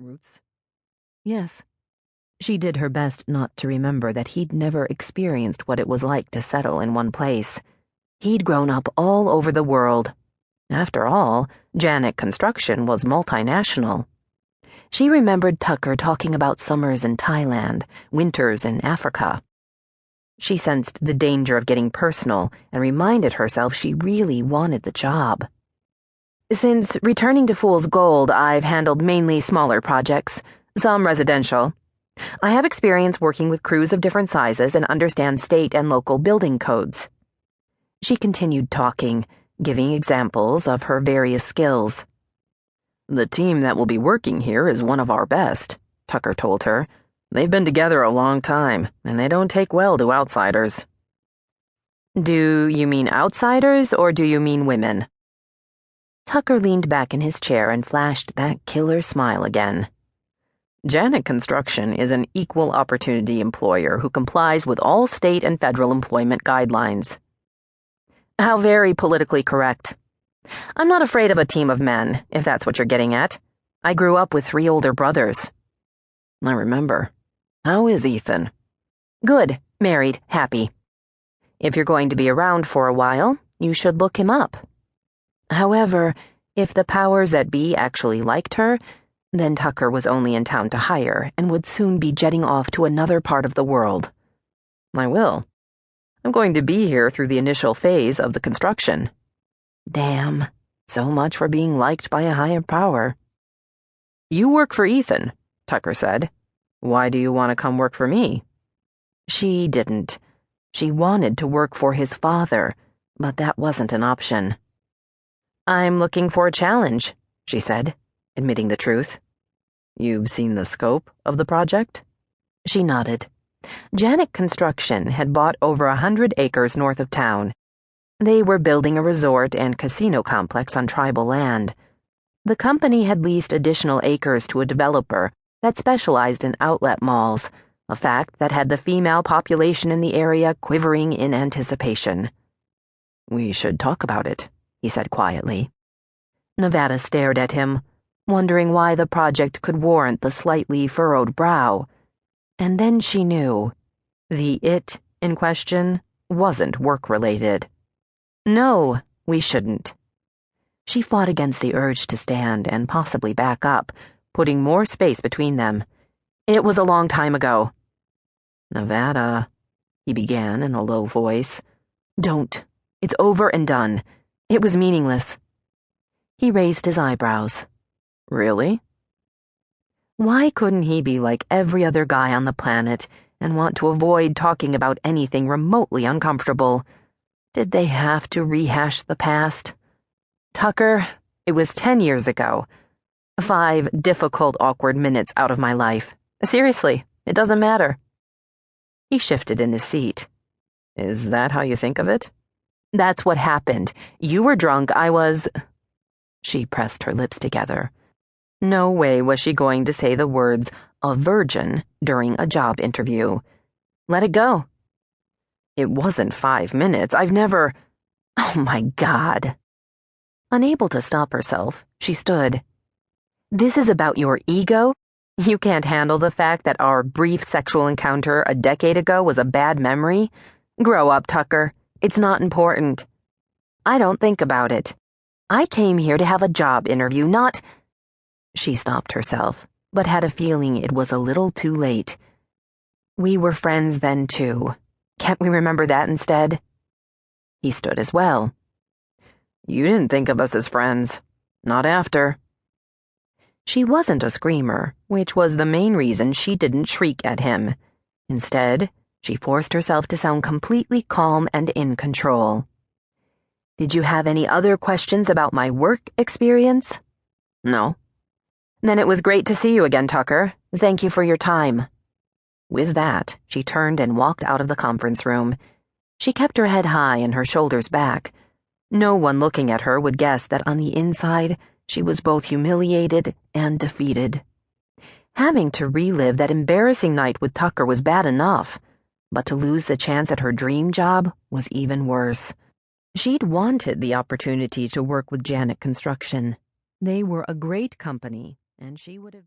Roots? Yes. She did her best not to remember that he'd never experienced what it was like to settle in one place. He'd grown up all over the world. After all, Janack Construction was multinational. She remembered Tucker talking about summers in Thailand, winters in Africa. She sensed the danger of getting personal and reminded herself she really wanted the job. Since returning to Fool's Gold, I've handled mainly smaller projects, some residential. I have experience working with crews of different sizes and understand state and local building codes. She continued talking, giving examples of her various skills. The team that will be working here is one of our best, Tucker told her. They've been together a long time, and they don't take well to outsiders. Do you mean outsiders, or do you mean women? Tucker leaned back in his chair and flashed that killer smile again. Janack Construction is an equal opportunity employer who complies with all state and federal employment guidelines. How very politically correct. I'm not afraid of a team of men, if that's what you're getting at. I grew up with 3 older brothers. I remember. How is Ethan? Good, married, happy. If you're going to be around for a while, you should look him up. However, if the powers that be actually liked her, then Tucker was only in town to hire and would soon be jetting off to another part of the world. I will. I'm going to be here through the initial phase of the construction. Damn, so much for being liked by a higher power. You work for Ethan, Tucker said. Why do you want to come work for me? She didn't. She wanted to work for his father, but that wasn't an option. I'm looking for a challenge, she said, admitting the truth. You've seen the scope of the project? She nodded. Janack Construction had bought over 100 acres north of town. They were building a resort and casino complex on tribal land. The company had leased additional acres to a developer that specialized in outlet malls, a fact that had the female population in the area quivering in anticipation. We should talk about it, he said quietly. Nevada stared at him, wondering why the project could warrant the slightly furrowed brow. And then she knew. The it in question wasn't work-related. No, we shouldn't. She fought against the urge to stand and possibly back up, putting more space between them. It was a long time ago. Nevada, he began in a low voice. Don't. It's over and done. It was meaningless. He raised his eyebrows. Really? Why couldn't he be like every other guy on the planet and want to avoid talking about anything remotely uncomfortable? Did they have to rehash the past? Tucker, it was 10 years ago. 5 difficult, awkward minutes out of my life. Seriously, it doesn't matter. He shifted in his seat. Is that how you think of it? That's what happened. You were drunk, I was... She pressed her lips together. No way was she going to say the words, a virgin, during a job interview. Let it go. It wasn't 5 minutes. I've never... Oh my God. Unable to stop herself, she stood. This is about your ego? You can't handle the fact that our brief sexual encounter a decade ago was a bad memory? Grow up, Tucker. It's not important. I don't think about it. I came here to have a job interview, not... She stopped herself, but had a feeling it was a little too late. We were friends then, too. Can't we remember that instead? He stood as well. You didn't think of us as friends. Not after. She wasn't a screamer, which was the main reason she didn't shriek at him. Instead, she forced herself to sound completely calm and in control. Did you have any other questions about my work experience? No. Then it was great to see you again, Tucker. Thank you for your time. With that, she turned and walked out of the conference room. She kept her head high and her shoulders back. No one looking at her would guess that on the inside, she was both humiliated and defeated. Having to relive that embarrassing night with Tucker was bad enough, but to lose the chance at her dream job was even worse. She'd wanted the opportunity to work with Janack Construction. They were a great company, and she would have